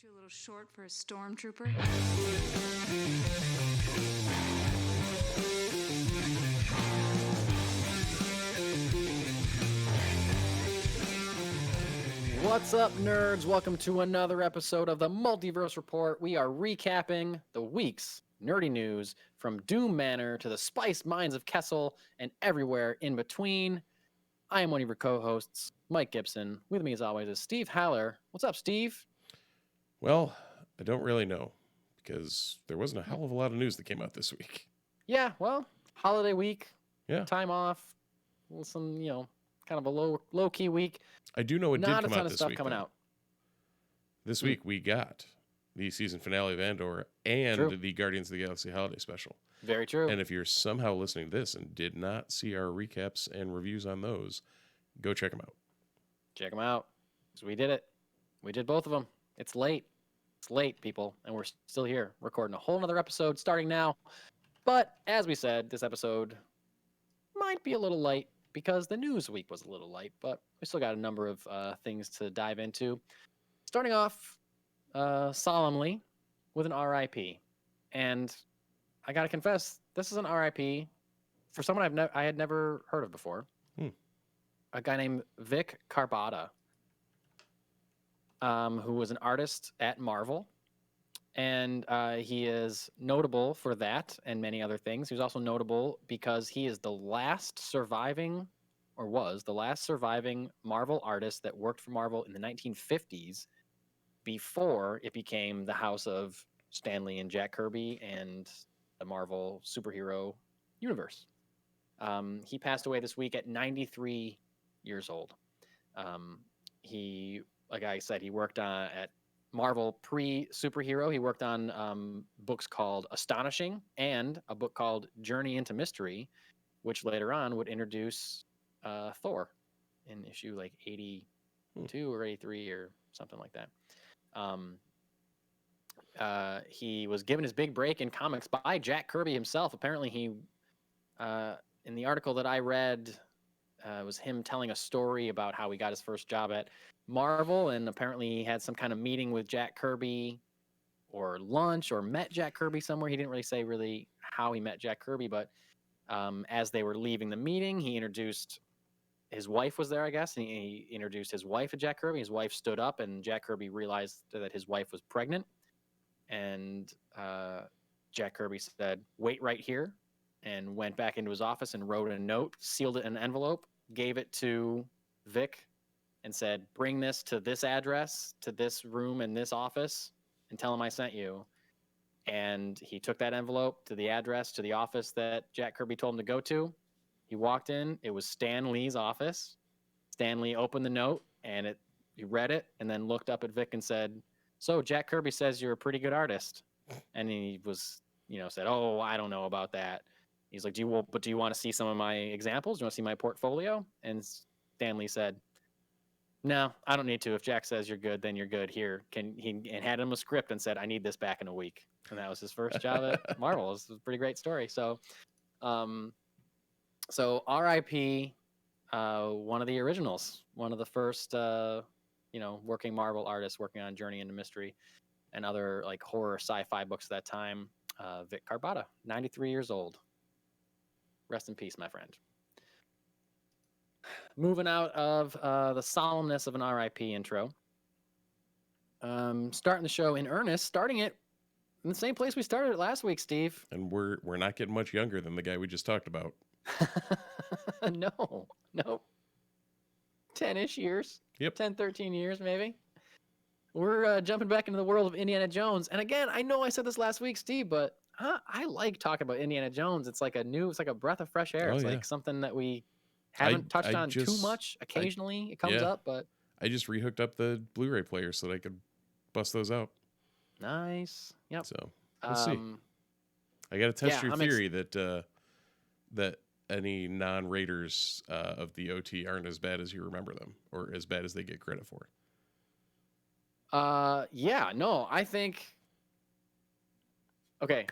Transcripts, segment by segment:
You a little short for a stormtrooper? What's up, nerds? Welcome to another episode of the Multiverse Report. We are recapping the week's nerdy news from Doom Manor to the spiced mines of Kessel and everywhere in between. I am one of your co-hosts, Mike Gibson. With me, as always, is Steve Haller. What's up, Steve? Well, I don't really know because there wasn't a hell of a lot of news that came out this week. Yeah, well, holiday week, Yeah. time off, some, kind of a low-key week. I do know what did Not a come ton out of this stuff week. coming though. out. This week we got the season finale of Andor and True. the Guardians of the Galaxy holiday special. Very true. And if you're somehow listening to this and did not see our recaps and reviews on those, go check them out. Check them out. 'Cause we did it. We did both of them. It's late. It's late, people, and we're still here recording a whole nother episode starting now. But as we said, this episode might be a little light because the news week was a little light, but we still got a number of things to dive into. Starting off solemnly with an RIP. And I got to confess, this is an RIP for someone I had never heard of before. A guy named Vic Carbotta. Who was an artist at Marvel. And he is notable for that and many other things. He was also notable because he is the last surviving, or was the last surviving Marvel artist that worked for Marvel in the 1950s before it became the house of Stan Lee and Jack Kirby and the Marvel superhero universe. He passed away this week at 93 years old. Like I said, he worked at Marvel pre-superhero. He worked on books called Astonishing and a book called Journey into Mystery, which later on would introduce Thor in issue like 82 or 83 or something like that. He was given his big break in comics by Jack Kirby himself. Apparently, in the article that I read, it was him telling a story about how he got his first job at Marvel, and apparently he had some kind of meeting with Jack Kirby or lunch or met Jack Kirby somewhere. He didn't really say really how he met Jack Kirby, but as they were leaving the meeting, he introduced his wife was there, I guess, and he introduced his wife to Jack Kirby. His wife stood up, and Jack Kirby realized that his wife was pregnant, and Jack Kirby said, "Wait right here," and went back into his office and wrote a note, sealed it in an envelope, gave it to Vic, and said, "Bring this to this address, to this room in this office, and tell him I sent you." And he took that envelope to the address, to the office that Jack Kirby told him to go to. He walked in. It was Stan Lee's office. Stan Lee opened the note, and he read it, and then looked up at Vic and said, "So Jack Kirby says you're a pretty good artist." And he was, said, "Oh, I don't know about that." He's like, do you want to see some of my examples? Do you want to see my portfolio? And Stan Lee said, "No, I don't need to. If Jack says you're good, then you're good. Here." And had him a script and said, "I need this back in a week." And that was his first job at Marvel. It was a pretty great story. So, R.I.P. One of the originals, one of the first, working Marvel artists working on Journey into Mystery and other like horror sci-fi books at that time. Vic Carbotta, 93 years old. Rest in peace, my friend. Moving out of the solemnness of an RIP intro. Starting the show in earnest, starting it in the same place we started it last week, Steve. And we're not getting much younger than the guy we just talked about. No. 10-ish years. Yep. 10, 13 years, maybe. We're jumping back into the world of Indiana Jones. And again, I know I said this last week, Steve, but I like talking about Indiana Jones. It's like a breath of fresh air. It's like something that we haven't touched on too much. Occasionally it comes up, but I just rehooked up the Blu-ray player so that I could bust those out. Nice. Yep. So we'll see. I got to test your theory that any non-Raiders of the OT aren't as bad as you remember them, or as bad as they get credit for. I think. Okay.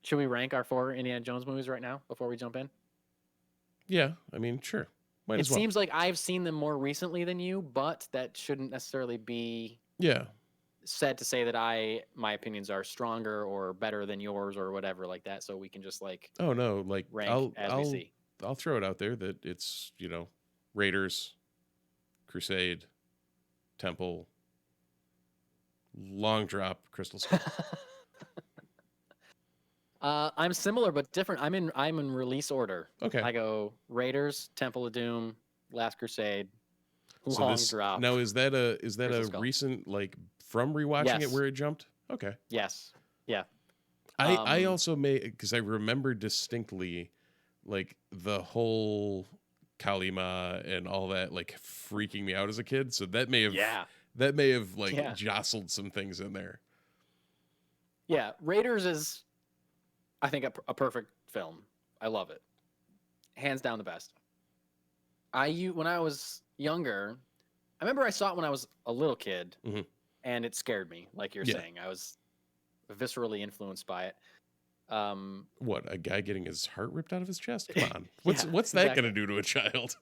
Should we rank our 4 Indiana Jones movies right now before we jump in? Yeah, I mean, sure. It seems like I've seen them more recently than you, but that shouldn't necessarily be said to say that my opinions are stronger or better than yours or whatever like that, so we can just like Oh no, like rank as we see. I'll throw it out there that it's, Raiders, Crusade, Temple, long drop, Crystal Skull. I'm similar but different. I'm in release order. Okay. I go Raiders, Temple of Doom, Last Crusade, long drop. Now is that a Skull. recent, like, from rewatching it where it jumped? Okay. Yes. Yeah. I also because I remember distinctly, like, the whole Kalima and all that, like, freaking me out as a kid. So that may have like jostled some things in there. Yeah, Raiders is, I think, a perfect film. I love it, hands down the best. When I was younger, I remember I saw it when I was a little kid, and it scared me. Like you're saying, I was viscerally influenced by it. What, a guy getting his heart ripped out of his chest? Come on, what's that gonna do to a child?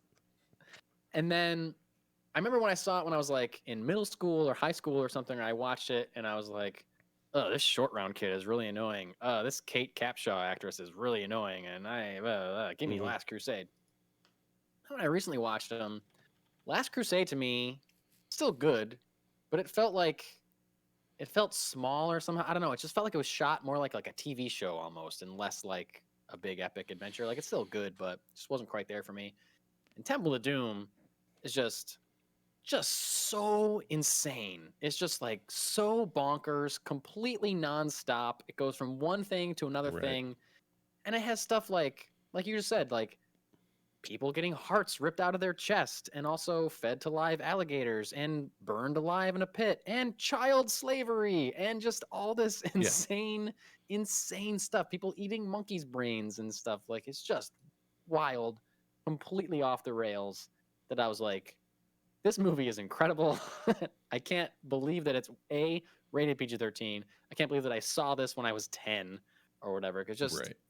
And then I remember when I saw it when I was like in middle school or high school or something. I watched it and I was like, "Oh, this short round kid is really annoying. This Kate Capshaw actress is really annoying." And give me Last Crusade. When I recently watched them, Last Crusade to me still good, but it felt small or somehow. I don't know. It just felt like it was shot more like a TV show almost, and less like a big epic adventure. Like, it's still good, but just wasn't quite there for me. And Temple of Doom is just so insane. It's just like so bonkers, completely nonstop. It goes from one thing to another thing, and it has stuff like you just said, like people getting hearts ripped out of their chest, and also fed to live alligators, and burned alive in a pit, and child slavery, and just all this insane stuff. People eating monkeys' brains and stuff. Like, it's just wild, completely off the rails. That I was like, this movie is incredible. I can't believe that it's rated PG-13. I can't believe that I saw this when I was 10 or whatever. Because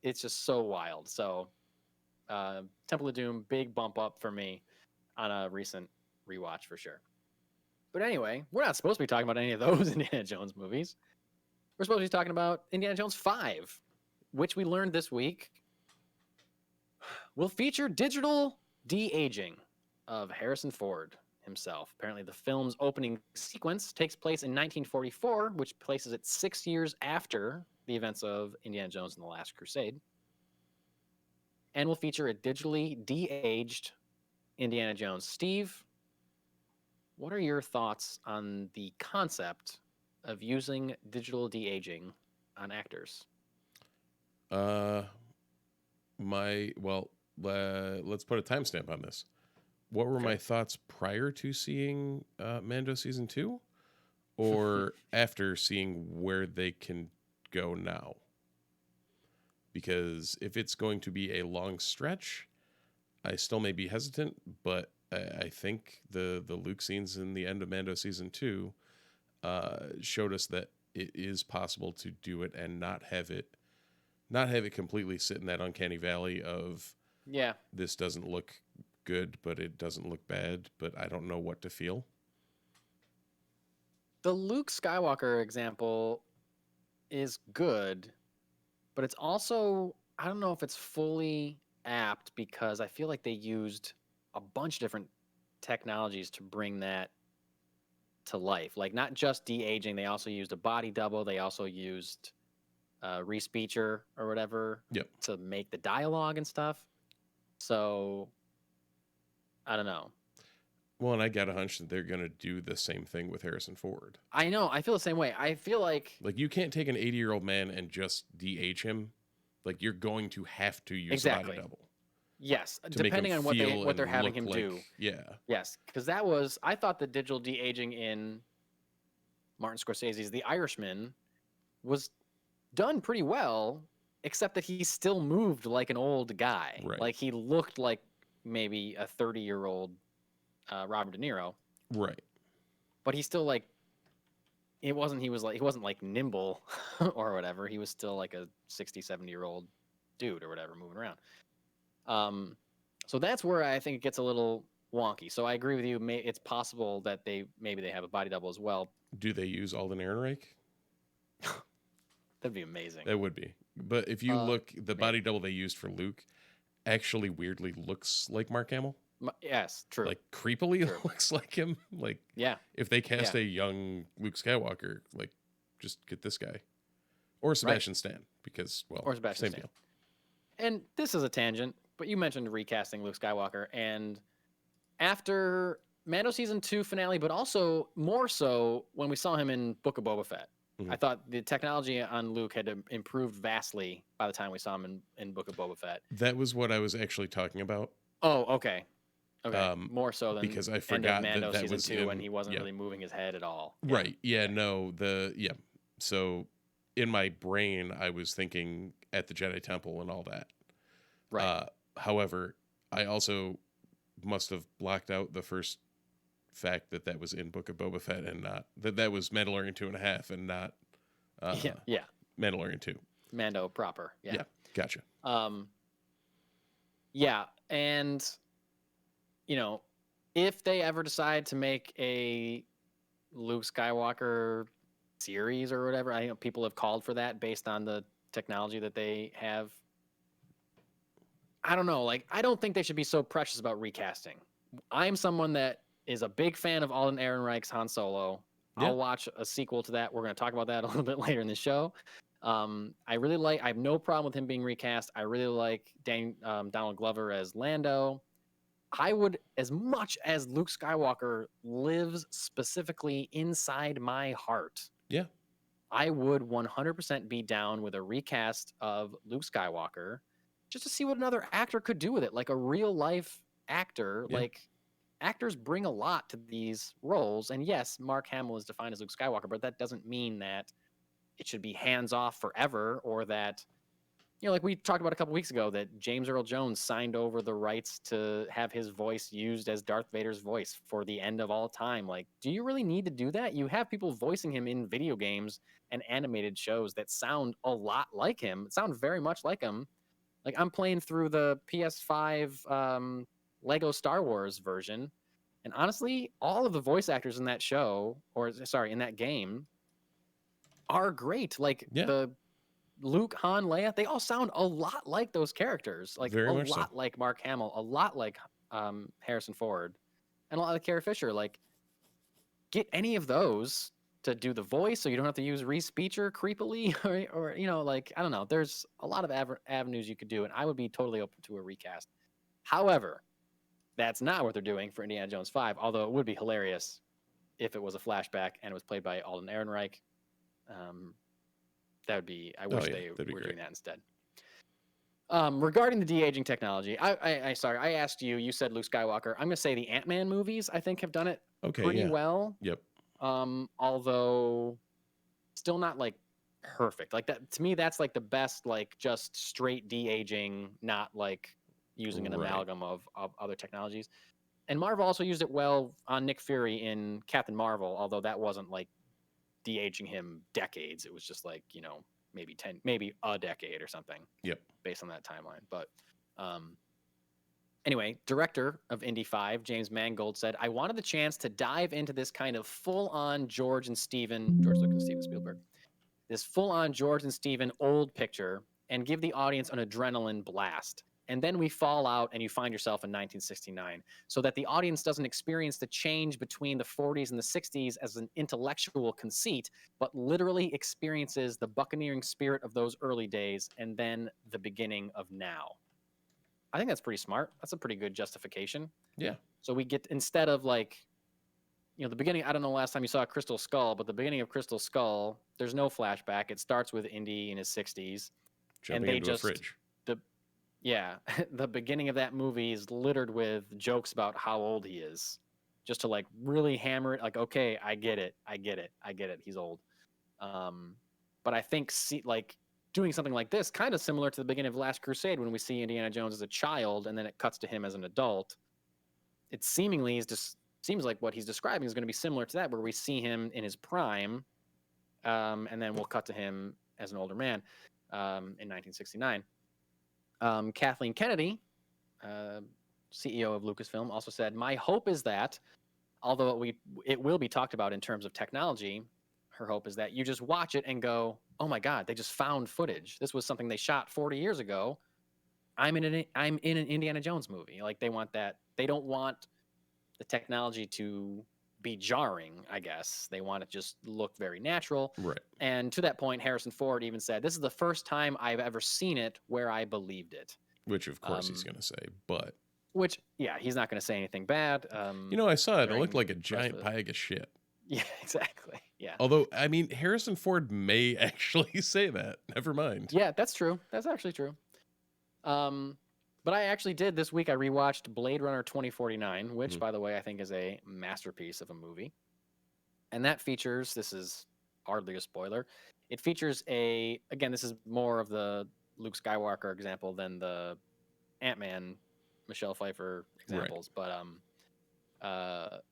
it's just so wild. So Temple of Doom, big bump up for me on a recent rewatch for sure. But anyway, we're not supposed to be talking about any of those Indiana Jones movies. We're supposed to be talking about Indiana Jones 5, which we learned this week will feature digital de-aging of Harrison Ford himself. Apparently, the film's opening sequence takes place in 1944, which places it 6 years after the events of Indiana Jones and the Last Crusade, and will feature a digitally de-aged Indiana Jones. Steve, what are your thoughts on the concept of using digital de-aging on actors? Let's put a timestamp on this. What were my thoughts prior to seeing Mando Season 2, or after seeing where they can go now? Because if it's going to be a long stretch, I still may be hesitant, but I think the Luke scenes in the end of Mando Season 2 showed us that it is possible to do it and not have it completely sit in that uncanny valley of, this doesn't look good, but it doesn't look bad, but I don't know what to feel. The Luke Skywalker example is good, but it's also, I don't know if it's fully apt, because I feel like they used a bunch of different technologies to bring that to life. Like, not just de-aging, they also used a body double. They also used Reese Beecher or whatever to make the dialogue and stuff. So I don't know. Well, and I got a hunch that they're going to do the same thing with Harrison Ford. I know. I feel the same way. I feel like you can't take an 80-year-old man and just de-age him. Like, you're going to have to use a body double. Yes, depending on what they're having him do. Yeah. Yes, because I thought the digital de-aging in Martin Scorsese's The Irishman was done pretty well, except that he still moved like an old guy. Right. Like, he looked like maybe a 30-year-old Robert De Niro. Right. But he still, like, he wasn't like nimble or whatever. He was still like a 60, 70-year-old dude or whatever moving around. So that's where I think it gets a little wonky. So I agree with you. It's possible that they have a body double as well. Do they use Alden Ehrenreich? That'd be amazing. That would be. But if you look, the maybe. body double they used for Luke actually weirdly looks like Mark Hamill. Yes, true. Like creepily True. looks like him. Like Yeah. if they cast a young Luke Skywalker, like just get this guy. Or Sebastian Stan, because Or Sebastian same Stan. deal. And this is a tangent, but you mentioned recasting Luke Skywalker, and after Mando season 2 finale, but also more so when we saw him in Book of Boba Fett. Mhm. I thought the technology on Luke had improved vastly by the time we saw him in Book of Boba Fett. That was what I was actually talking about. Oh, okay. Okay. More so than because I end forgot of Mando that season was 2 when in- he wasn't yeah. really moving his head at all. Right. Yeah, no, so in my brain I was thinking at the Jedi Temple and all that. Right. However, I also must have blocked out the first fact that was in Book of Boba Fett and not that was Mandalorian 2.5 and not yeah. Mandalorian 2. Mando proper. Yeah. Gotcha. Yeah, and if they ever decide to make a Luke Skywalker series or whatever, I know people have called for that based on the technology that they have. I don't know. Like, I don't think they should be so precious about recasting. I'm someone that is a big fan of Alden Ehrenreich's Han Solo. Yeah. I'll watch a sequel to that. We're going to talk about that a little bit later in the show. I have no problem with him being recast. I really like Donald Glover as Lando. I would, as much as Luke Skywalker lives specifically inside my heart. Yeah. I would 100% be down with a recast of Luke Skywalker just to see what another actor could do with it. Like a real life actor. Yeah. Like, actors bring a lot to these roles. And yes, Mark Hamill is defined as Luke Skywalker, but that doesn't mean that it should be hands off forever, or that, like we talked about a couple weeks ago, that James Earl Jones signed over the rights to have his voice used as Darth Vader's voice for the end of all time. Like, do you really need to do that? You have people voicing him in video games and animated shows that sound a lot like him, sound very much like him. Like, I'm playing through the PS5 Lego Star Wars version, and honestly, all of the voice actors in that show, in that game, are great. Like, the Luke, Han, Leia, they all sound a lot like those characters. Like, Very a much lot so. like Mark Hamill, a lot like Harrison Ford, and a lot like Carrie Fisher. Like, get any of those to do the voice, so you don't have to use Reese Beecher creepily, or like, I don't know. There's a lot of avenues you could do, and I would be totally open to a recast. However, that's not what they're doing for Indiana Jones 5, although it would be hilarious if it was a flashback and it was played by Alden Ehrenreich. That would be, I wish they were doing that instead. Regarding the de-aging technology, I asked you, you said Luke Skywalker. I'm going to say the Ant-Man movies, I think, have done it pretty well. Yep. Although still not like perfect. Like, that, to me, that's like the best, like, just straight de-aging, not like using an amalgam of other technologies. And Marvel also used it well on Nick Fury in Captain Marvel, although that wasn't like de-aging him decades. It was just like, maybe a decade or something. Yep. Based on that timeline. But anyway, director of Indy 5, James Mangold, said, I wanted the chance to dive into this kind of full-on George Lucas and Steven Spielberg, this full-on George and Steven old picture, and give the audience an adrenaline blast. And then we fall out and you find yourself in 1969, so that the audience doesn't experience the change between the 40s and the 60s as an intellectual conceit, but literally experiences the buccaneering spirit of those early days and then the beginning of now. I think that's pretty smart. That's a pretty good justification. Yeah. So we get, instead of like, the beginning, I don't know last time you saw Crystal Skull, but the beginning of Crystal Skull, there's no flashback. It starts with Indy in his 60s. Jumping into a fridge. Yeah, the beginning of that movie is littered with jokes about how old he is, just to like really hammer it. Like, okay, I get it. He's old. But I think like doing something like this, kind of similar to the beginning of Last Crusade, when we see Indiana Jones as a child and then it cuts to him as an adult. It seemingly seems like what he's describing is going to be similar to that, where we see him in his prime, and then we'll cut to him as an older man in 1969. Kathleen Kennedy, CEO of Lucasfilm, also said, my hope is that although it will be talked about in terms of technology, her hope is that you just watch it and go, oh my God, they just found footage. This was something they shot 40 years ago. I'm in an Indiana Jones movie. Like, they want that. They don't want the technology to be jarring, I guess. They want it to just look very natural. Right. And to that point, Harrison Ford even said, this is the first time I've ever seen it where I believed it. Which, of course, he's going to say, but... Which, yeah, he's not going to say anything bad. I saw it. It looked like a during giant press pile of shit. Yeah, exactly. Yeah. Although, I mean, Harrison Ford may actually say that. Never mind. Yeah, that's true. That's actually true. But I actually did this week. I rewatched Blade Runner 2049, which, by the way, I think is a masterpiece of a movie. And that features, this is hardly a spoiler, it features again, this is more of the Luke Skywalker example than the Ant-Man, Michelle Pfeiffer examples. Right. But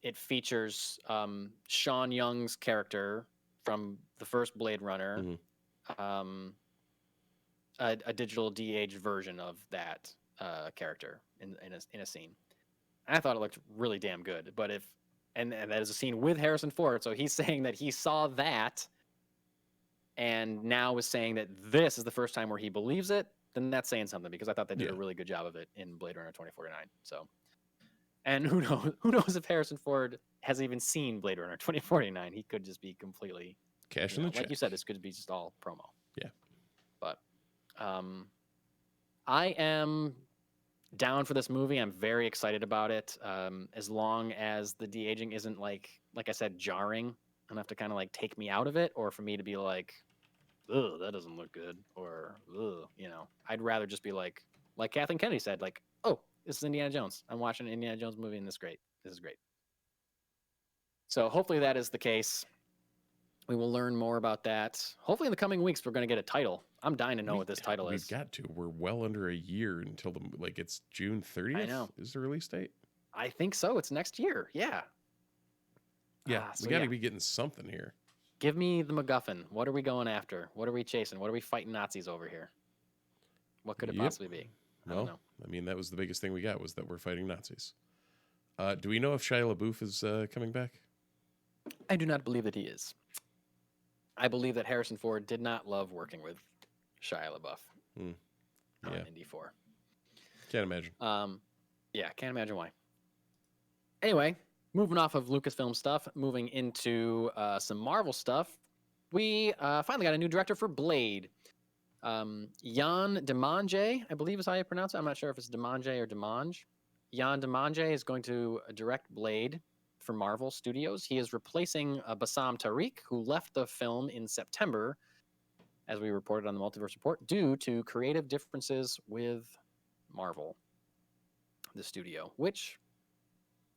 it features Sean Young's character from the first Blade Runner, a digital de-aged version of that character in a scene. And I thought it looked really damn good. But and that is a scene with Harrison Ford, so he's saying that he saw that and now is saying that this is the first time where he believes it, then that's saying something, because I thought they did a really good job of it in Blade Runner 2049. So, and who knows if Harrison Ford has even seen Blade Runner 2049? He could just be completely cashing the check. Like you said, this could be just all promo. Yeah. But I am down for this movie. I'm very excited about it. As long as the de-aging isn't like I said, jarring enough to kind of like take me out of it, or for me to be like, ugh, that doesn't look good, or ugh, I'd rather just be like Kathleen Kennedy said, like, oh, this is Indiana Jones. I'm watching an Indiana Jones movie, and this is great. So hopefully that is the case. We will learn more about that. Hopefully in the coming weeks, we're going to get a title. I'm dying to know what this title is. We've got to. We're well under a year until it's June 30th. I know. Is the release date? I think so. It's next year. Yeah. Yeah. We got to be getting something here. Give me the MacGuffin. What are we going after? What are we chasing? What are we fighting Nazis over here? What could it possibly be? I don't know. I mean, that was the biggest thing we got, was that we're fighting Nazis. Do we know if Shia LaBeouf is coming back? I do not believe that he is. I believe that Harrison Ford did not love working with Shia LaBeouf on Indy 4. Can't imagine. Yeah, can't imagine why. Anyway, moving off of Lucasfilm stuff, moving into some Marvel stuff, we finally got a new director for Blade. Yann Demange, I believe is how you pronounce it. I'm not sure if it's Demange or Demange. Yann Demange is going to direct Blade for Marvel Studios. He is replacing Bassam Tariq, who left the film in September, as we reported on the Multiverse Report, due to creative differences with Marvel, the studio, which,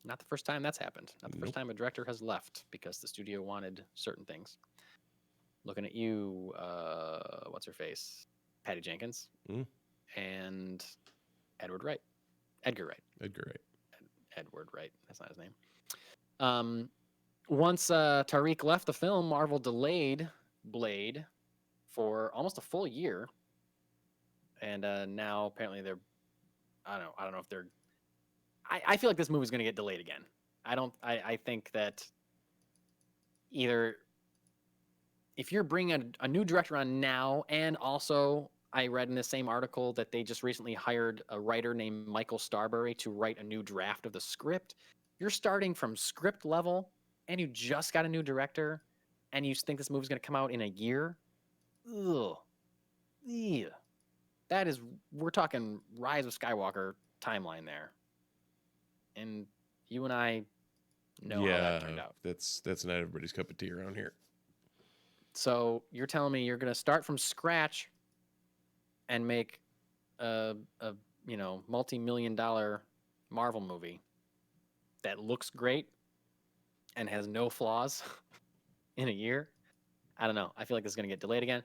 not the first time that's happened. Not the first time a director has left because the studio wanted certain things. Looking at you, what's her face? Patty Jenkins. And Edgar Wright. Edward Wright. That's not his name. Once Tariq left the film, Marvel delayed Blade for almost a full year. And now apparently I don't know if they're, I feel like this movie's going to get delayed again. I think that either if you're bringing a new director on now, and also I read in the same article that they just recently hired a writer named Michael Starbury to write a new draft of the script. You're starting from script level, and you just got a new director, and you think this movie's going to come out in a year? Ugh. Yeah. We're talking Rise of Skywalker timeline there. And you and I know how that turned out. That's not everybody's cup of tea around here. So you're telling me you're going to start from scratch and make a multi-million-dollar Marvel movie that looks great and has no flaws in a year? I don't know. I feel like this is going to get delayed again.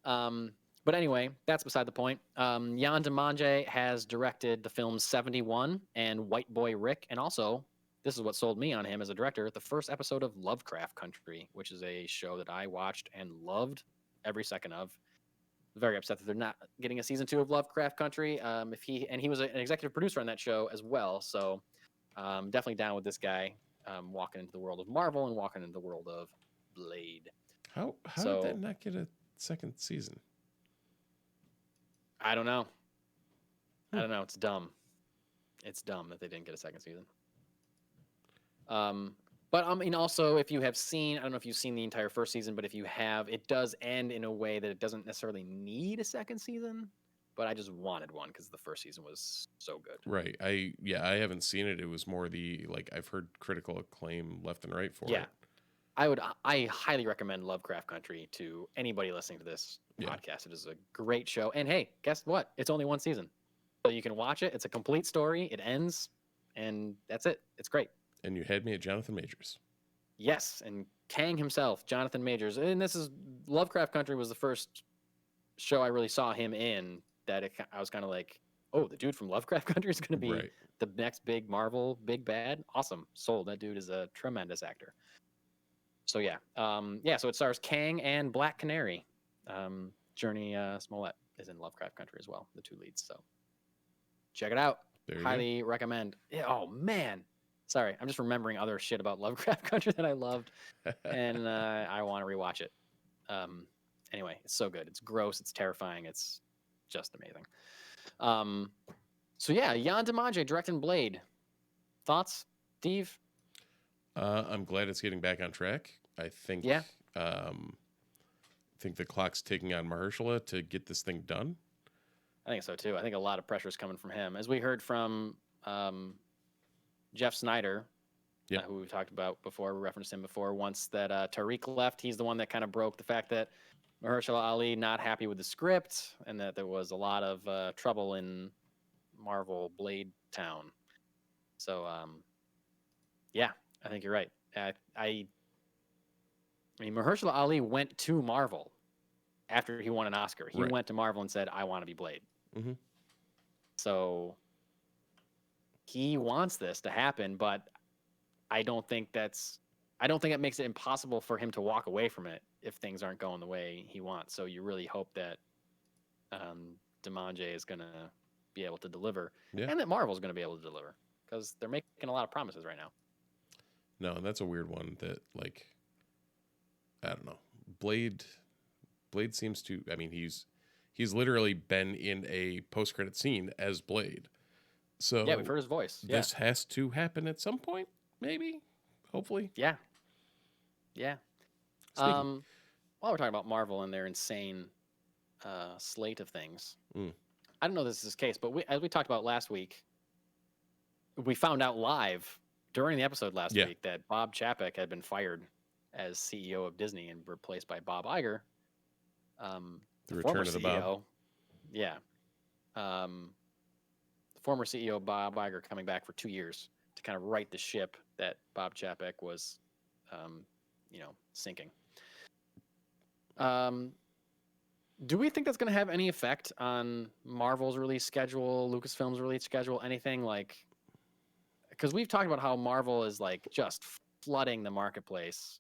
But anyway, that's beside the point. Yann Demange has directed the films 71 and White Boy Rick, and also, this is what sold me on him as a director, the first episode of Lovecraft Country, which is a show that I watched and loved every second of. Very upset that they're not getting a season 2 of Lovecraft Country. He was an executive producer on that show as well, so definitely down with this guy. walking into the world of Marvel and walking into the world of Blade. How So- did that not get a second season? I don't know. It's dumb. It's dumb that they didn't get a second season. But I mean, also, if you have seen, I don't know if you've seen the entire first season, but if you have, it does end in a way that it doesn't necessarily need a second season. But I just wanted one because the first season was so good. Right. I haven't seen it. It was more the like I've heard critical acclaim left and right for Yeah. it. I highly recommend Lovecraft Country to anybody listening to this Yeah. podcast. It is a great show. And hey, guess what? It's only one season. So you can watch it. It's a complete story. It ends, and that's it. It's great. And you had me at Jonathan Majors. Yes, and Kang himself, Jonathan Majors. And this is Lovecraft Country was the first show I really saw him in that I was kind of like, oh, the dude from Lovecraft Country is going to be Right. the next big Marvel big bad. Awesome. Sold. That dude is a tremendous actor. So yeah. So it stars Kang and Black Canary. Journey Smollett is in Lovecraft Country as well, the two leads. So check it out. There you Highly recommend. Yeah, oh man. Sorry, I'm just remembering other shit about Lovecraft Country that I loved, go. and I want to rewatch it. Anyway, it's so good. It's gross. It's terrifying. It's just amazing. So yeah, Yann Demange directing Blade. Thoughts, Steve? I'm glad it's getting back on track. I think. Yeah. I think the clock's ticking on Mahershala to get this thing done. I think so too. I think a lot of pressure is coming from him, as we heard from Jeff Snyder, Yeah. who we've talked about before. We referenced him before. Once that Tariq left, he's the one that kind of broke the fact that Mahershala Ali not happy with the script, and that there was a lot of trouble in Marvel Blade Town. So, yeah, I think you're right. I mean, Mahershala Ali went to Marvel after he won an Oscar. He Right. went to Marvel and said, "I want to be Blade." Mm-hmm. So he wants this to happen, but I don't think it makes it impossible for him to walk away from it if things aren't going the way he wants. So you really hope that Demange is going to be able to deliver, Yeah. and that Marvel's going to be able to deliver, because they're making a lot of promises right now. No, and that's a weird one that, like, I don't know. Blade seems to, I mean, he's literally been in a post-credit scene as Blade. So Yeah, we've heard his voice. this has to happen at some point, maybe, hopefully. Yeah. Yeah. Speaking- While we're talking about Marvel and their insane slate of things, Mm. I don't know if this is the case, but as we talked about last week, we found out live during the episode last Yeah. week that Bob Chapek had been fired as CEO of Disney and replaced by Bob Iger. The former return of the Bob. Yeah. The former CEO Bob Iger coming back for 2 years to kind of right the ship that Bob Chapek was, sinking. Do we think that's going to have any effect on Marvel's release schedule, Lucasfilm's release schedule, anything like? Because we've talked about how Marvel is like just flooding the marketplace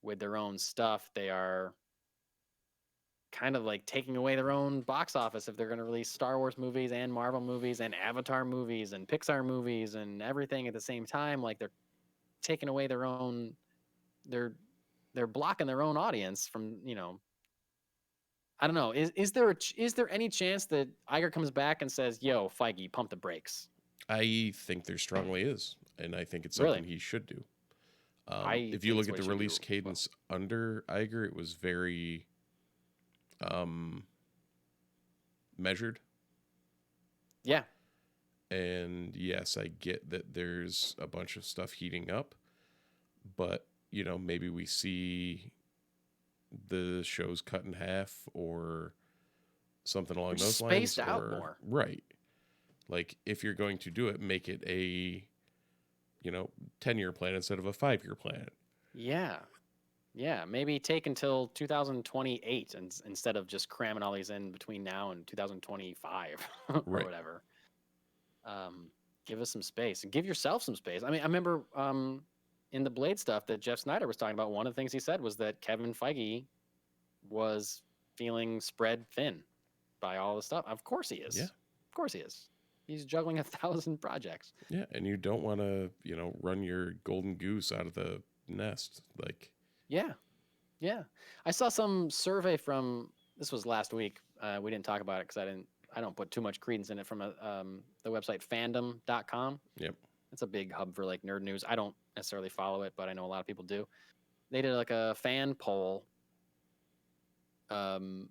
with their own stuff. They are kind of like taking away their own box office if they're going to release Star Wars movies and Marvel movies and Avatar movies and Pixar movies and everything at the same time. Like they're taking away their own, they're blocking their own audience from, I don't know. Is there any chance that Iger comes back and says, "Yo, Feige, pump the brakes"? I think there strongly is, and I think it's Really? something he should do. think If you look it's at what the he should release do. cadence under Iger, it was very measured. Yeah. And yes, I get that there's a bunch of stuff heating up, but maybe we see the shows cut in half or something along those lines. Spaced out more. Right. Like if you're going to do it, make it a 10-year plan instead of a 5-year plan. Yeah. Yeah. Maybe take until 2028 instead of just cramming all these in between now and 2025 or Right. whatever. Give us some space and give yourself some space. I mean, I remember in the Blade stuff that Jeff Snyder was talking about, one of the things he said was that Kevin Feige was feeling spread thin by all the stuff. Of course he is. Yeah. Of course he is. He's juggling 1,000 projects. Yeah, and you don't want to, run your golden goose out of the nest. Like, Yeah. Yeah. I saw some survey from, this was last week. We didn't talk about it because I don't put too much credence in it, from the website fandom.com. yep. It's a big hub for like nerd news. I don't necessarily follow it, but I know a lot of people do. They did like a fan poll. And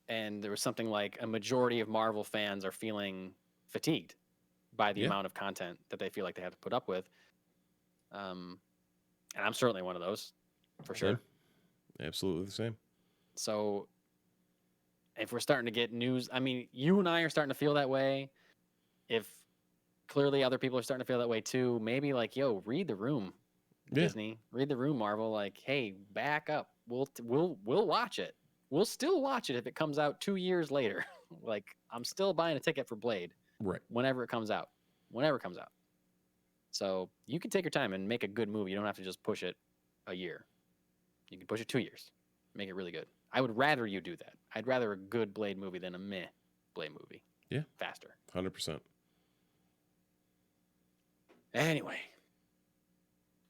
there was something like a majority of Marvel fans are feeling fatigued by the amount of content that they feel like they have to put up with. And I'm certainly one of those, for sure. Same. Absolutely the same. So if we're starting to get news, I mean, you and I are starting to feel that way. If clearly other people are starting to feel that way too, maybe like, yo, read the room, Disney. Read the room, Marvel. Like, hey, back up. We'll watch it. We'll still watch it if it comes out 2 years later. Like, I'm still buying a ticket for Blade. Right. Whenever it comes out. So you can take your time and make a good movie. You don't have to just push it a year. You can push it 2 years. Make it really good. I would rather you do that. I'd rather a good Blade movie than a meh Blade movie. Yeah. Faster. 100%. Anyway.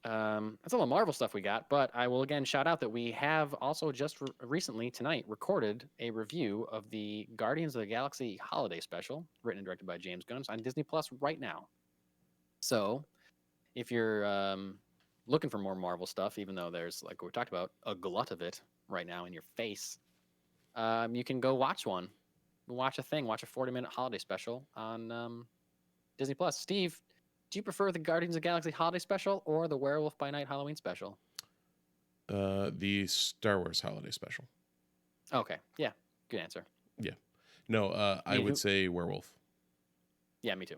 That's all the Marvel stuff we got, but I will again shout out that we have also just recently tonight recorded a review of the Guardians of the Galaxy Holiday Special, written and directed by James Gunn, on Disney Plus right now. So if you're looking for more Marvel stuff, even though there's, like we talked about, a glut of it right now in your face, you can go watch one. Watch a 40-minute holiday special on Disney Plus. Steve, do you prefer the Guardians of the Galaxy Holiday Special or the Werewolf by Night Halloween Special? The Star Wars Holiday Special. Okay. Yeah. Good answer. Yeah. No, I would say Werewolf. Yeah, me too.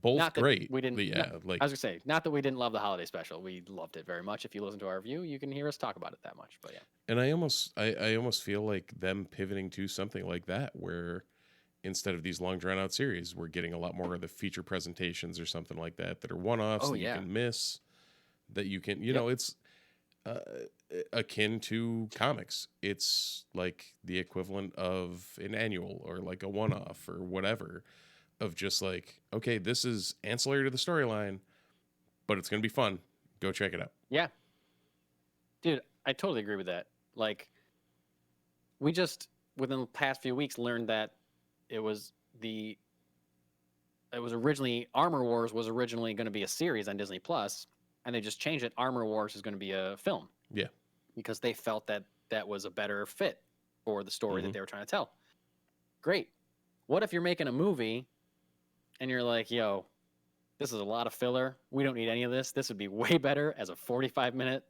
Both not that great. We didn't. Yeah, I was gonna say, not that we didn't love the holiday special. We loved it very much. If you listen to our review, you can hear us talk about it that much. But yeah. And I almost feel like them pivoting to something like that, where instead of these long drawn out series, we're getting a lot more of the feature presentations or something like that are one-offs that you can miss, that you can, it's akin to comics. It's like the equivalent of an annual or like a one-off or whatever, of just like, okay, this is ancillary to the storyline, but it's going to be fun. Go check it out. Yeah. Dude, I totally agree with that. Like, we just, within the past few weeks, learned that Armor Wars was originally going to be a series on Disney Plus, and they just changed it. Armor Wars is going to be a film. Yeah. Because they felt that that was a better fit for the story that they were trying to tell. Great. What if you're making a movie and you're like, yo, this is a lot of filler. We don't need any of this. This would be way better as a 45-minute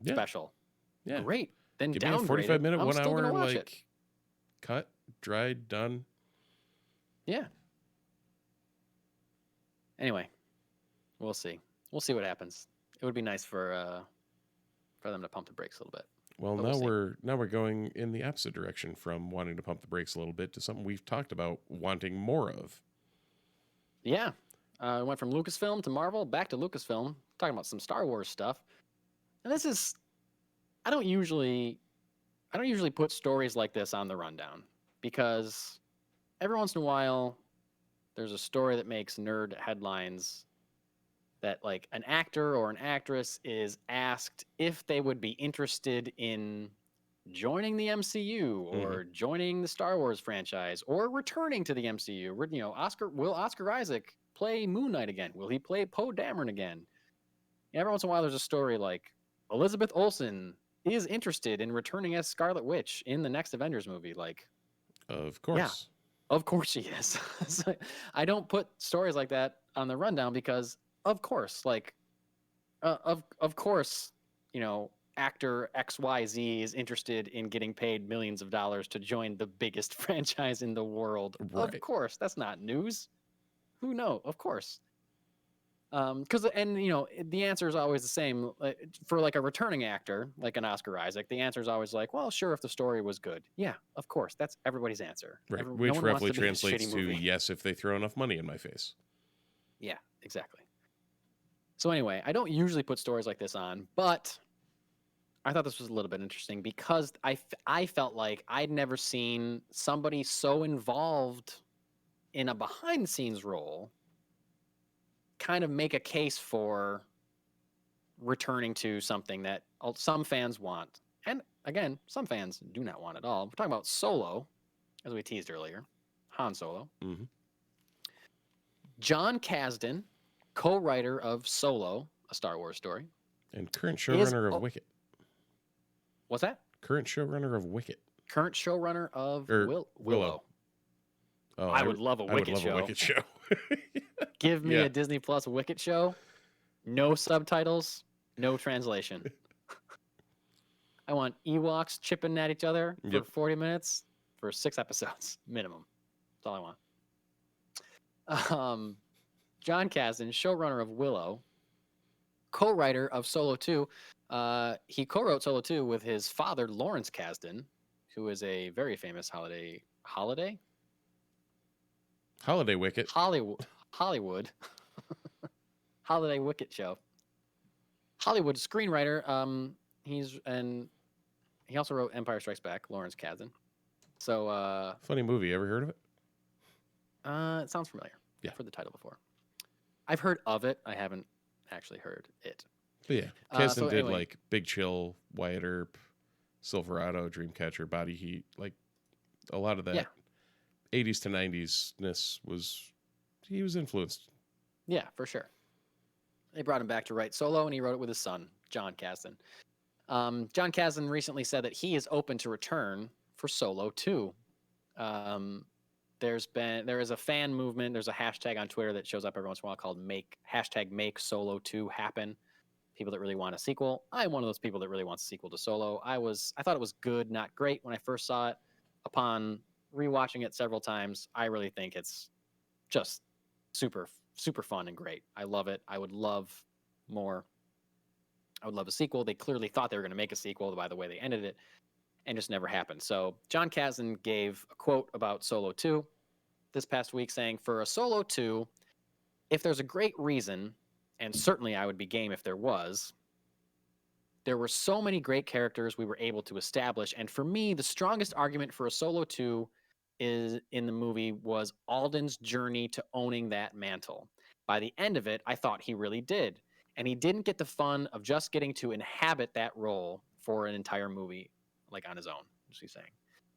special. Yeah. Great. Then give me a downgrade 45-minute, it. 1 hour, like, it. cut, dried, done. Yeah. Anyway, we'll see. We'll see what happens. It would be nice for them to pump the brakes a little bit. Well, now we're going in the opposite direction from wanting to pump the brakes a little bit to something we've talked about wanting more of. Yeah. We went from Lucasfilm to Marvel, back to Lucasfilm, talking about some Star Wars stuff. And this is, I don't usually put stories like this on the rundown, because every once in a while there's a story that makes nerd headlines that, like, an actor or an actress is asked if they would be interested in joining the MCU or joining the Star Wars franchise or returning to the MCU. Will Oscar Isaac play Moon Knight again? Will he play Poe Dameron again? Every once in a while there's a story like Elizabeth Olsen is interested in returning as Scarlet Witch in the next Avengers movie. Like, of course. Yeah, of course she is. So I don't put stories like that on the rundown because, of course, like, of course, actor XYZ is interested in getting paid millions of dollars to join the biggest franchise in the world. Right. Of course, that's not news. Who knows? Of course. The answer is always the same for like a returning actor, like an Oscar Isaac. The answer is always like, well, sure, if the story was good. Yeah, of course. That's everybody's answer. Right. Which roughly translates to yes, if they throw enough money in my face. Yeah, exactly. So anyway, I don't usually put stories like this on, but I thought this was a little bit interesting because I felt like I'd never seen somebody so involved in a behind the scenes role, kind of make a case for returning to something that some fans want. And again, some fans do not want at all. We're talking about Solo, as we teased earlier, Han Solo. Mm-hmm. Jon Kasdan, co-writer of Solo, a Star Wars story. And current showrunner of Wicket. What's that? Current showrunner of Wicket. Current showrunner of Willow. Oh, I would love a Wicket show. Give me a Disney Plus Wicket show. No subtitles, no translation. I want Ewoks chipping at each other for 40 minutes for 6 episodes minimum. That's all I want. Jon Kasdan, showrunner of Willow, co-writer of Solo 2. He co-wrote Solo 2 with his father, Lawrence Kasdan, who is a very famous holiday Wicket. Hollywood holiday Wicket show. Hollywood screenwriter. He also wrote Empire Strikes Back, Lawrence Kasdan. So funny movie. Ever heard of it? It sounds familiar. Yeah. I've heard the title before. I've heard of it. I haven't actually heard it. But yeah, Kasdan did like Big Chill, Wyatt Earp, Silverado, Dreamcatcher, Body Heat, like a lot of that 80s to 90s-ness he was influenced. Yeah, for sure. They brought him back to write Solo, and he wrote it with his son, Jon Kasdan. Jon Kasdan recently said that he is open to return for Solo 2. There is a fan movement. There's a hashtag on Twitter that shows up every once in a while called #make Solo 2 happen. People that really want a sequel. I'm one of those people that really wants a sequel to Solo. I thought it was good, not great when I first saw it. Upon rewatching it several times, I really think it's just super, super fun and great. I love it. I would love more. I would love a sequel. They clearly thought they were going to make a sequel by the way they ended it, and just never happened. So Jon Kasdan gave a quote about Solo 2 this past week saying, "For a Solo 2, if there's a great reason, and certainly I would be game if there was, there were so many great characters we were able to establish, and for me, the strongest argument for a Solo 2 in the movie was Alden's journey to owning that mantle. By the end of it, I thought he really did, and he didn't get the fun of just getting to inhabit that role for an entire movie, like on his own," as he's saying.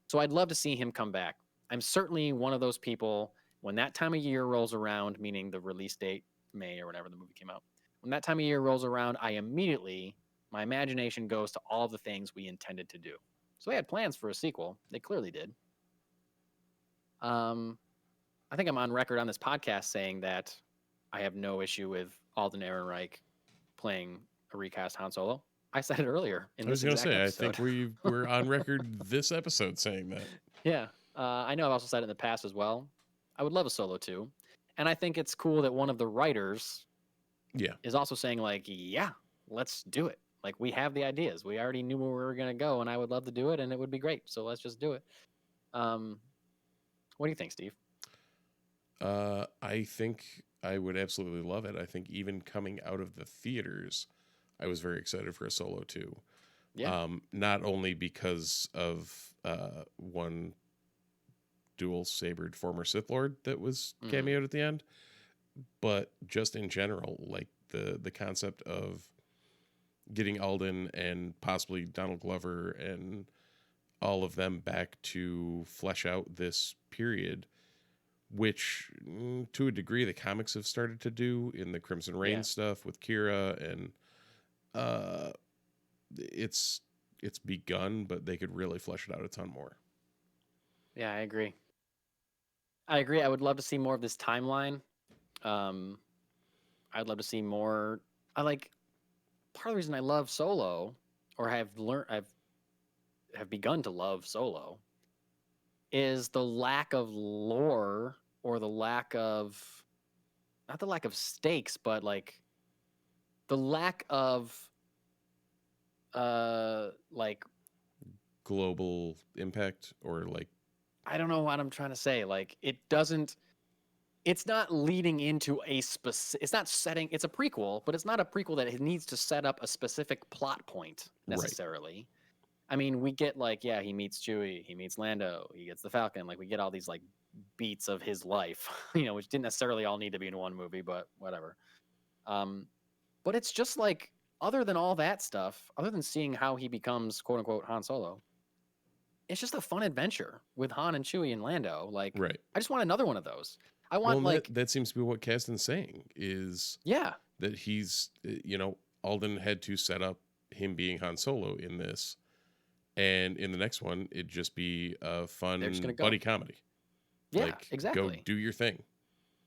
So I'd love to see him come back. I'm certainly one of those people, when that time of year rolls around, meaning the release date, May or whenever the movie came out, when that time of year rolls around, my imagination goes to all the things we intended to do. So they had plans for a sequel. They clearly did. I think I'm on record on this podcast saying that I have no issue with Alden Ehrenreich playing a recast Han Solo. I said it earlier. I was going to say, episode. I think we're on record this episode saying that. Yeah. I know I've also said it in the past as well. I would love a Solo 2. And I think it's cool that one of the writers is also saying, like, yeah, let's do it. Like, we have the ideas. We already knew where we were going to go, and I would love to do it, and it would be great. So let's just do it. What do you think, Steve? I think I would absolutely love it. I think even coming out of the theaters, I was very excited for a Solo 2. Yeah. Not only because of one dual-sabered former Sith Lord that was cameoed at the end, but just in general, like the concept of getting Alden and possibly Donald Glover and all of them back to flesh out this period, which to a degree the comics have started to do in the Crimson Reign stuff with Kira, and it's begun, but they could really flesh it out a ton more. Yeah, I agree. I would love to see more of this timeline. I'd love to see more. Part of the reason I love Solo, or have begun to love Solo, is the lack of lore, or the lack of, not the lack of stakes, but like the lack of like global impact, or like, I don't know what I'm trying to say. Like, it's not leading into it's a prequel, but it's not a prequel that needs to set up a specific plot point necessarily. Right. I mean, we get he meets Chewie, he meets Lando, he gets the Falcon. Like, we get all these like beats of his life, which didn't necessarily all need to be in one movie, but whatever. But it's just like, other than all that stuff, other than seeing how he becomes quote unquote Han Solo, it's just a fun adventure with Han and Chewie and Lando. Like, Right. I just want another one of those. I Well, want and that seems to be what Kasdan's saying is yeah, that he's, Alden had to set up him being Han Solo in this. And in the next one, it'd just be a fun They're just gonna go. buddy comedy. yeah, Like, exactly. go do your thing.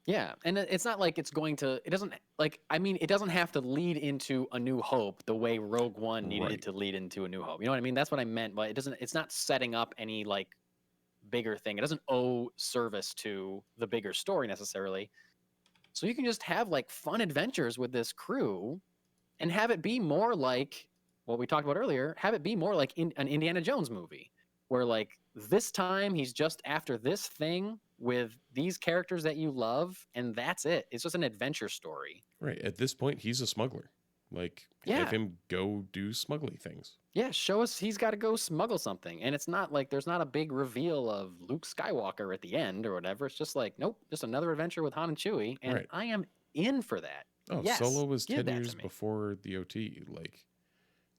Yeah, and it's not like it's going to. It doesn't it doesn't have to lead into A New Hope the way Rogue One needed Right. it to lead into A New Hope. You know what I mean? That's what I meant. But it doesn't. It's not setting up any like bigger thing. It doesn't owe service to the bigger story necessarily. So you can just have like fun adventures with this crew, and have it be more like what we talked about earlier. Have it be more like an Indiana Jones movie, where like this time he's just after this thing with these characters that you love, and that's it. It's just an adventure story. Right. At this point, he's a smuggler. Like, Yeah. have him go do smuggling things. Yeah, show us he's got to go smuggle something. And it's not like there's not a big reveal of Luke Skywalker at the end or whatever. It's just like, nope, just another adventure with Han and Chewie. And Right. I am in for that. Oh, Yes, Solo was give 10 that to years me. before the OT. Like,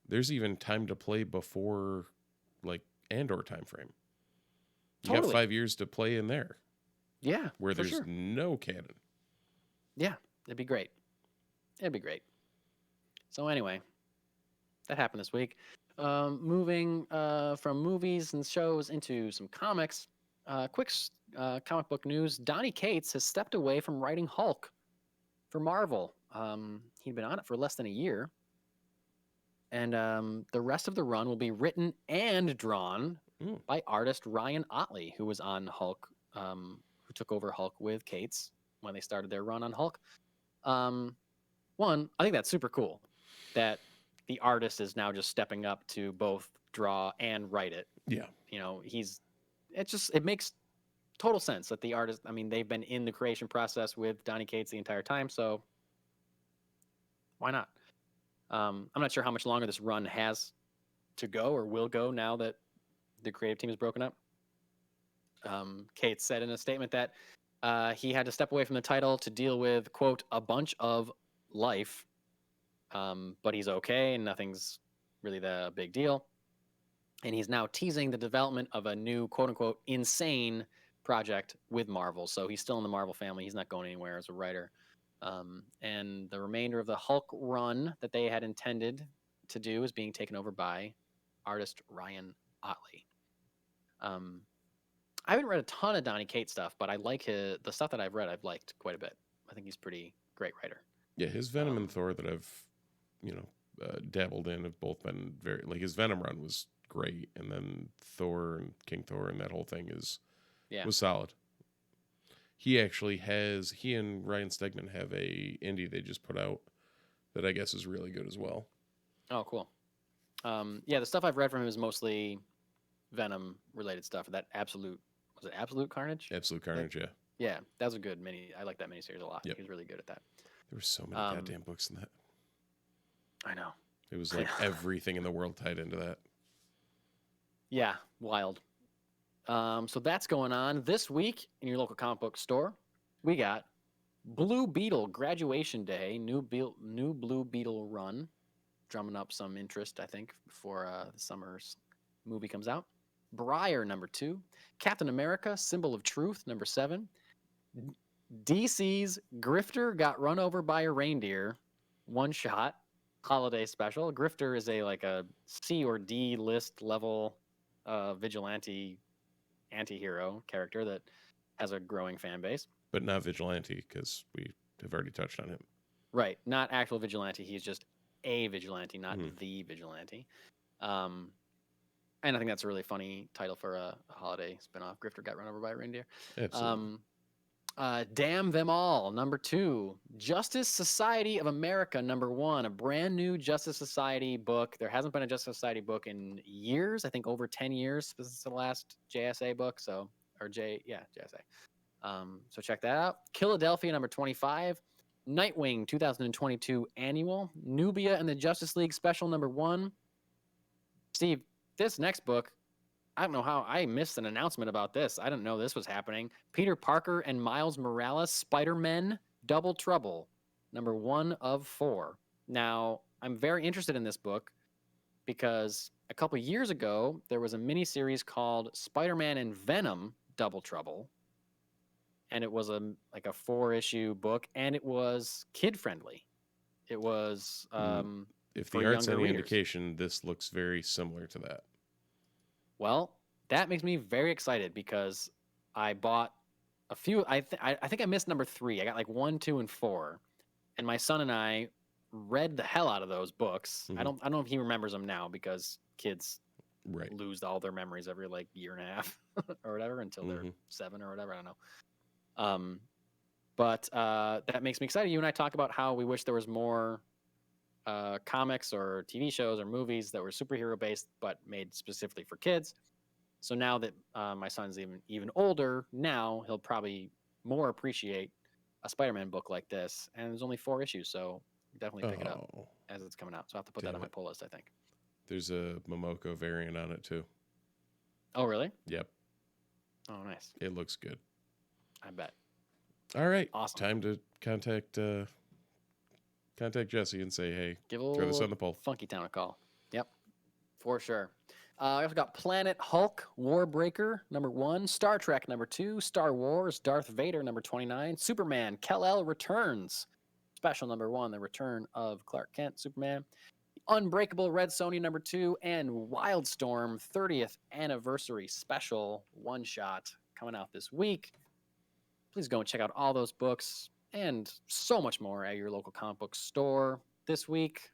there's even time to play before, like, Andor time frame. You got Totally. 5 years to play in there Yeah, where for there's sure. no canon. Yeah, it'd be great. It'd be great. So anyway, that happened this week. Moving from movies and shows into some comics. Quick comic book news. Donny Cates has stepped away from writing Hulk for Marvel. He'd been on it for less than a year. And the rest of the run will be written and drawn by artist Ryan Otley, who was on Hulk, who took over Hulk with Cates when they started their run on Hulk. One, I think that's super cool that the artist is now just stepping up to both draw and write it. Yeah. It makes total sense that the artist, I mean, they've been in the creation process with Donny Cates the entire time, so why not? I'm not sure how much longer this run has to go or will go now that the creative team is broken up. Cates said in a statement that he had to step away from the title to deal with, quote, a bunch of life, but he's okay and nothing's really the big deal. And he's now teasing the development of a new, quote unquote, insane project with Marvel. So he's still in the Marvel family. He's not going anywhere as a writer. And the remainder of the Hulk run that they had intended to do is being taken over by artist Ryan Otley. I haven't read a ton of Donny Cates stuff, but I like the stuff that I've read. I've liked quite a bit. I think he's pretty great writer. Yeah, his Venom and Thor that I've, dabbled in have both been very, like, his Venom run was great, and then Thor and King Thor and that whole thing was solid. He and Ryan Stegman have a indie they just put out that I guess is really good as well. Oh, cool. The stuff I've read from him is mostly Venom related stuff. That Absolute Carnage? Absolute Carnage, yeah. Yeah, that was a good mini. I like that miniseries a lot. Yep. He was really good at that. There were so many goddamn books in that. I know. It was like everything in the world tied into that. Yeah, wild. So that's going on this week in your local comic book store. We got Blue Beetle Graduation Day, new Blue Beetle run, drumming up some interest, I think, before the summer's movie comes out. Briar #2, Captain America: Symbol of Truth #7. DC's Grifter got run over by a reindeer, one shot, holiday special. Grifter is a C or D list level vigilante anti-hero character that has a growing fan base. But not vigilante, because we have already touched on him. Right, not actual vigilante. He's just a vigilante, not the vigilante. And I think that's a really funny title for a holiday spinoff. Grifter got run over by a reindeer. Absolutely. Damn Them All #2. Justice Society of America #1. A brand new Justice Society book. There hasn't been a Justice Society book in years. I think over 10 years since the last JSA book. JSA. So check that out. Killadelphia #25. Nightwing 2022 annual. Nubia and the Justice League special #1. Steve, this next book I don't know how I missed an announcement about this. I didn't know this was happening. Peter Parker and Miles Morales, Spider-Man, Double Trouble, number 1 of 4. Now, I'm very interested in this book because a couple years ago, there was a miniseries called Spider-Man and Venom, Double Trouble. And it was a 4-issue book, and it was kid-friendly. It was if for the art's younger any readers. indication, this looks very similar to that. Well, that makes me very excited because I bought a few. I think I missed number 3. I got like 1, 2, and 4, and my son and I read the hell out of those books. I don't know if he remembers them now because kids lose all their memories every like year and a half or whatever until they're 7 or whatever. I don't know. But that makes me excited. You and I talk about how we wish there was more comics or TV shows or movies that were superhero based but made specifically for kids. So now that my son's even older, now he'll probably more appreciate a Spider-Man book like this. And there's only 4 issues, so definitely pick it up as it's coming out. So I have to put that on my pull list, I think. There's a Momoko variant on it too. Oh, really? Yep. Oh, nice. It looks good. I bet. All right. Awesome. Time to contact Jesse and say, hey, Give throw this on the poll. Funky Town a call. Yep, for sure. I also got Planet Hulk, Warbreaker, number 1, Star Trek, number 2, Star Wars, Darth Vader, number 29, Superman, Kal-El returns, special number 1, the return of Clark Kent, Superman, Unbreakable Red Sonja, number 2, and Wildstorm, 30th anniversary special one-shot coming out this week. Please go and check out all those books and so much more at your local comic book store this week.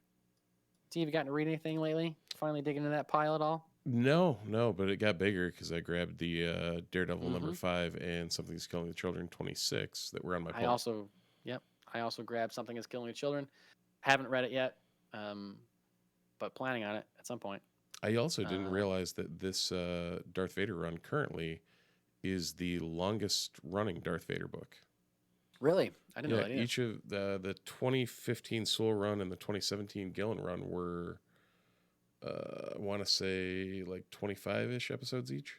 Steve, you gotten to read anything lately? Finally digging into that pile at all? No, but it got bigger because I grabbed the Daredevil number 5 and Something's Killing the Children 26 that were on my poll. I also grabbed Something Is Killing the Children. Haven't read it yet, but planning on it at some point. I also didn't realize that this Darth Vader run currently is the longest running Darth Vader book. Really? I didn't know that either. Each of the 2015 Soul run and the 2017 Gillen run were, I want to say, like 25-ish episodes each.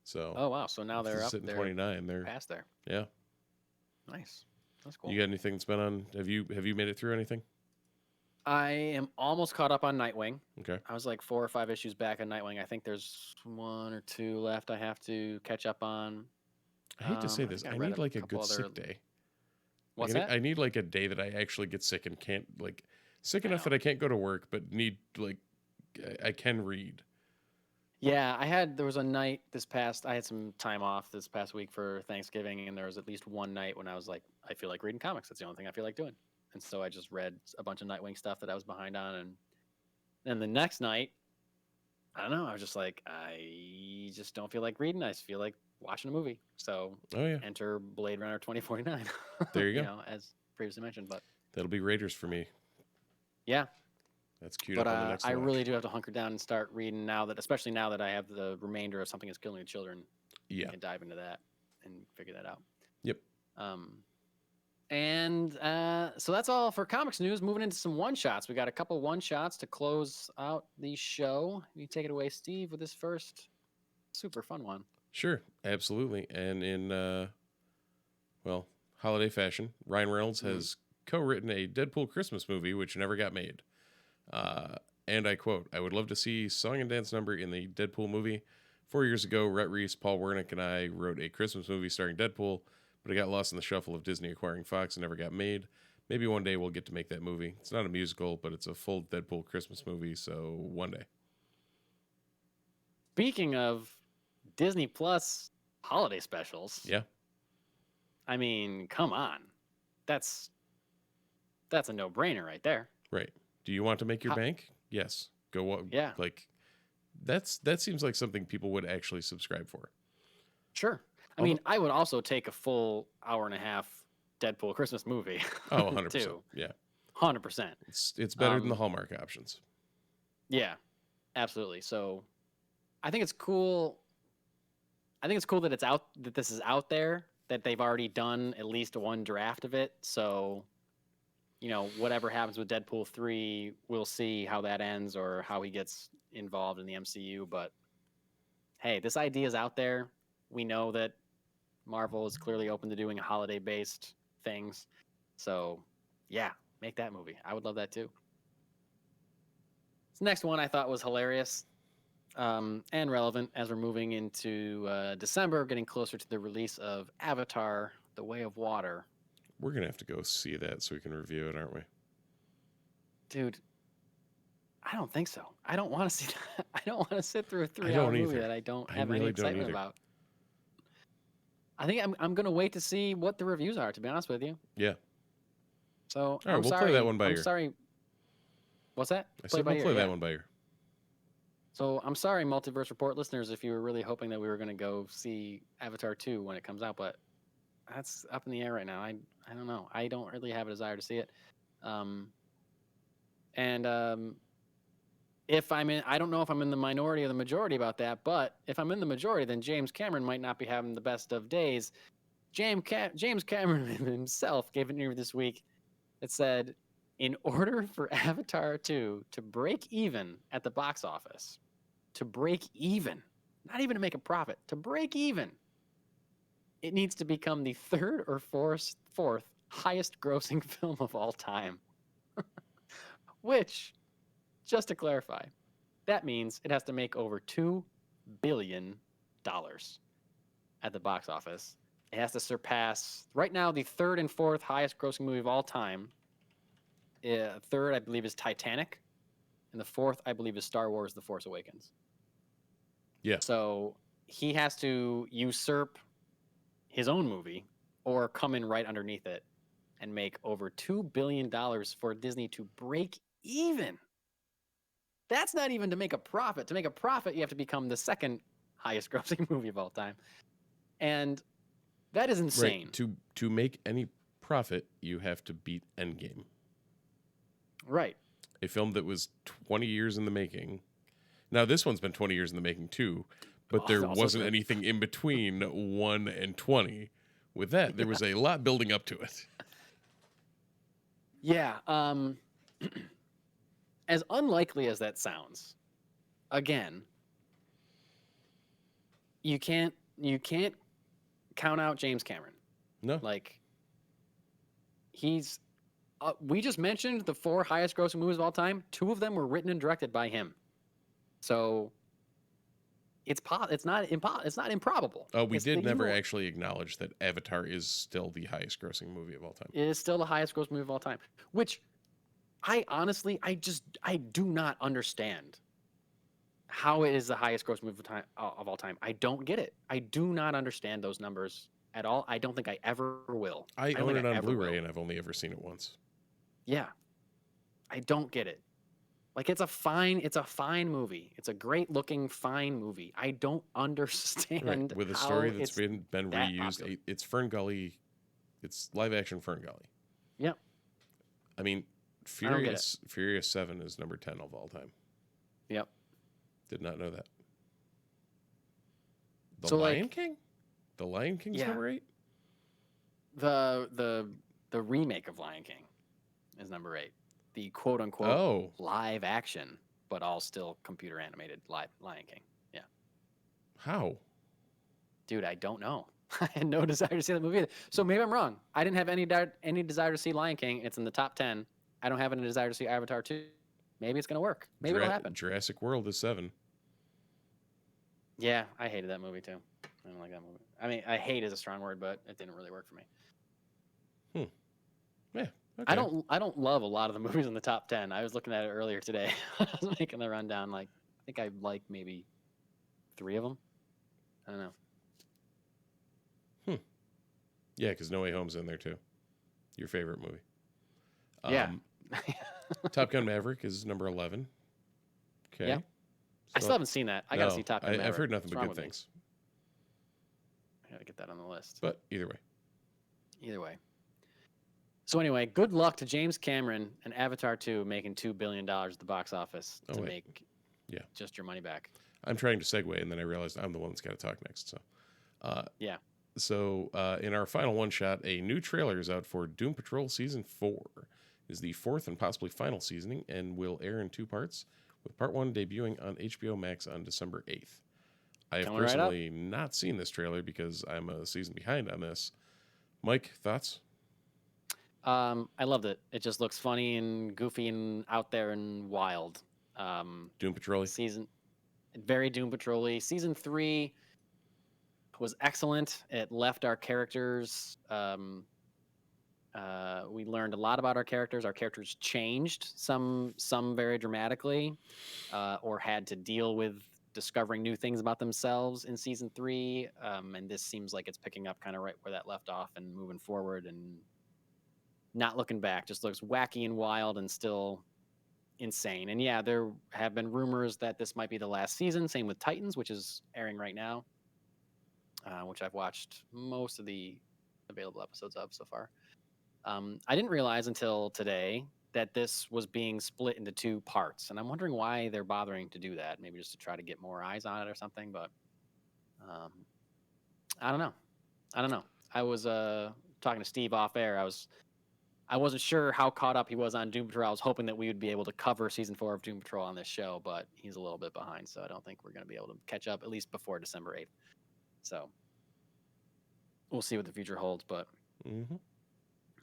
So. Oh, wow. So now they're up sitting there. 29. They're past there. Yeah. Nice. That's cool. You got anything that's been on? Have you made it through anything? I am almost caught up on Nightwing. Okay. I was like 4 or 5 issues back on Nightwing. I think there's 1 or 2 left I have to catch up on. I hate to say this. I need like a good sick day. What's that? I need like a day that I actually get sick and can't sick enough that I can't go to work, but need I can read. Yeah, there was a night I had some time off this past week for Thanksgiving, and there was at least one night when I was like, I feel like reading comics. That's the only thing I feel like doing. And so I just read a bunch of Nightwing stuff that I was behind on. And then the next night, I don't know, I was just like, I just don't feel like reading. I just feel like watching a movie. So enter Blade Runner 2049. There you go. As previously mentioned. But that'll be Raiders for me. Yeah. That's cute. But I really do have to hunker down and start reading especially now that I have the remainder of Something Is Killing the Children. Yeah. I can dive into that and figure that out. Yep. And so that's all for comics news. Moving into some one-shots. We got a couple one-shots to close out the show. You take it away, Steve, with this first super fun one. Sure, absolutely. And in, holiday fashion, Ryan Reynolds has co-written a Deadpool Christmas movie, which never got made. And I quote, "I would love to see Song and Dance Number in the Deadpool movie. 4 years ago, Rhett Reese, Paul Wernick, and I wrote a Christmas movie starring Deadpool, but it got lost in the shuffle of Disney acquiring Fox and never got made. Maybe one day we'll get to make that movie. It's not a musical, but it's a full Deadpool Christmas movie, so one day." Speaking of Disney Plus holiday specials. Yeah. I mean, come on. That's a no-brainer right there. Right. Do you want to make your bank? Yes. Go. Yeah. That seems like something people would actually subscribe for. Sure. I mean, I would also take a full hour and a half Deadpool Christmas movie. Oh, 100%. Too. Yeah. 100%. It's better than the Hallmark options. Yeah, absolutely. So I think it's cool. I think it's cool that that this is out there, that they've already done at least one draft of it. So, whatever happens with Deadpool 3, we'll see how that ends or how he gets involved in the MCU. But hey, this idea is out there. We know that Marvel is clearly open to doing holiday-based things. So, yeah, make that movie. I would love that too. This next one I thought was hilarious and relevant as we're moving into December, getting closer to the release of Avatar: The Way of Water. We're going to have to go see that so we can review it, aren't we? Dude, I don't think so. I don't want to see that. I don't want to sit through a 3-hour movie that I don't have any excitement about. I think I'm going to wait to see what the reviews are, to be honest with you. Yeah. So, all right, we'll play that one by ear. I'm sorry. What's that? I said we'll play that one by ear. So I'm sorry, Multiverse Report listeners, if you were really hoping that we were going to go see Avatar 2 when it comes out, but that's up in the air right now. I don't know. I don't really have a desire to see it. If I'm in, I don't know if I'm in the minority or the majority about that, but if I'm in the majority, then James Cameron might not be having the best of days. James Cameron himself gave an interview this week that said, in order for Avatar 2 to break even at the box office, not even to make a profit, to break even, it needs to become the third or fourth highest grossing film of all time. Which, just to clarify, that means it has to make over $2 billion at the box office. It has to surpass, right now, the third and fourth highest grossing movie of all time. Third, I believe, is Titanic. And the fourth, I believe, is Star Wars: The Force Awakens. Yeah. So he has to usurp his own movie or come in right underneath it and make over $2 billion for Disney to break even. That's not even to make a profit. To make a profit, you have to become the second highest grossing movie of all time. And that is insane. Right. To make any profit, you have to beat Endgame. Right. A film that was 20 years in the making. Now, this one's been 20 years in the making, too. But there wasn't anything in between 1 and 20. With that, there was a lot building up to it. Yeah. As unlikely as that sounds, again, you can't count out James Cameron. No. Like, he's... we just mentioned the 4 highest grossing movies of all time. 2 of them were written and directed by him. So it's not improbable. We did never actually acknowledge that Avatar is still the highest grossing movie of all time. It is still the highest grossing movie of all time, which I honestly I do not understand how it is the highest grossing movie of all time. I don't get it. I do not understand those numbers at all. I don't think I ever will. I own it on Blu-ray and I've only ever seen it once. Yeah. I don't get it. Like, it's a fine movie. It's a great looking, fine movie. I don't understand. Right. With a story that's been reused. Popular. It's Fern Gully. It's live action Fern Gully. Yep. I mean, Furious 7 is number 10 of all time. Yep. Did not know that. The Lion King? The Lion King's number 8? The remake of Lion King is number 8. The quote-unquote live action, but all still computer animated live Lion King. Yeah. How? Dude, I don't know. I had no desire to see that movie either. So maybe I'm wrong. I didn't have any desire to see Lion King. It's in the top 10. I don't have any desire to see Avatar 2. Maybe it's going to work. Maybe it'll happen. Jurassic World is 7. Yeah, I hated that movie too. I don't like that movie. I mean, I hate is a strong word, but it didn't really work for me. Yeah. Okay. I don't love a lot of the movies in the top 10. I was looking at it earlier today. I was making the rundown. Like, I think I like maybe 3 of them. I don't know. Yeah, because No Way Home's in there too. Your favorite movie. Yeah. Top Gun Maverick is number 11. Okay. Yeah. I still haven't seen that. I got to see Top Gun Maverick. I've heard nothing but good things. I got to get that on the list. But either way. So anyway, good luck to James Cameron and Avatar 2 making $2 billion at the box office to make just your money back. I'm trying to segue, and then I realized I'm the one that's got to talk next. So, yeah. So in our final one shot, a new trailer is out for Doom Patrol Season 4. It is the 4th and possibly final seasoning and will air in 2 parts, with part 1 debuting on HBO Max on December 8th. I have Coming right up. personally not seen this trailer because I'm a season behind on this. Mike, thoughts? I loved it. It just looks funny and goofy and out there and wild. Doom Patrol. Season very Doom Patrol-y. Season 3 was excellent. It left our characters. We learned a lot about our characters. Our characters changed, some very dramatically, or had to deal with discovering new things about themselves in season 3. And this seems like it's picking up kind of right where that left off and moving forward and not looking back. Just looks wacky and wild and still insane. And yeah, there have been rumors that this might be the last season. Same with Titans, which is airing right now, which I've watched most of the available episodes of so far. I didn't realize until today that this was being split into 2 parts, and I'm wondering why they're bothering to do that. Maybe just to try to get more eyes on it or something. But I don't know. I was talking to Steve off air. I wasn't sure how caught up he was on Doom Patrol. I was hoping that we would be able to cover season 4 of Doom Patrol on this show, but he's a little bit behind, so I don't think we're going to be able to catch up at least before December 8th. So we'll see what the future holds, but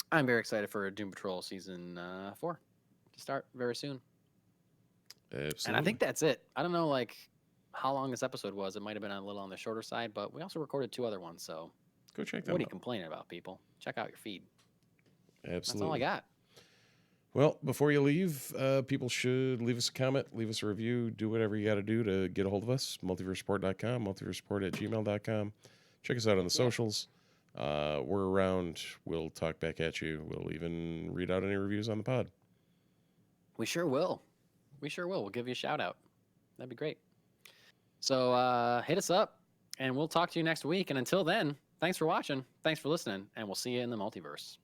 I'm very excited for Doom Patrol season 4 to start very soon. Absolutely. And I think that's it. I don't know like how long this episode was. It might have been a little on the shorter side, but we also recorded 2 other ones, so go check them what are you out. complaining about, people? Check out your feed. Absolutely. That's all I got. Well, before you leave, people should leave us a comment, leave us a review, do whatever you got to do to get a hold of us. Multiverseport.com, multiverseport@gmail.com. Check us out on the socials. We're around. We'll talk back at you. We'll even read out any reviews on the pod. We sure will. We'll give you a shout out. That'd be great. So hit us up, and we'll talk to you next week. And until then, thanks for watching. Thanks for listening, and we'll see you in the multiverse.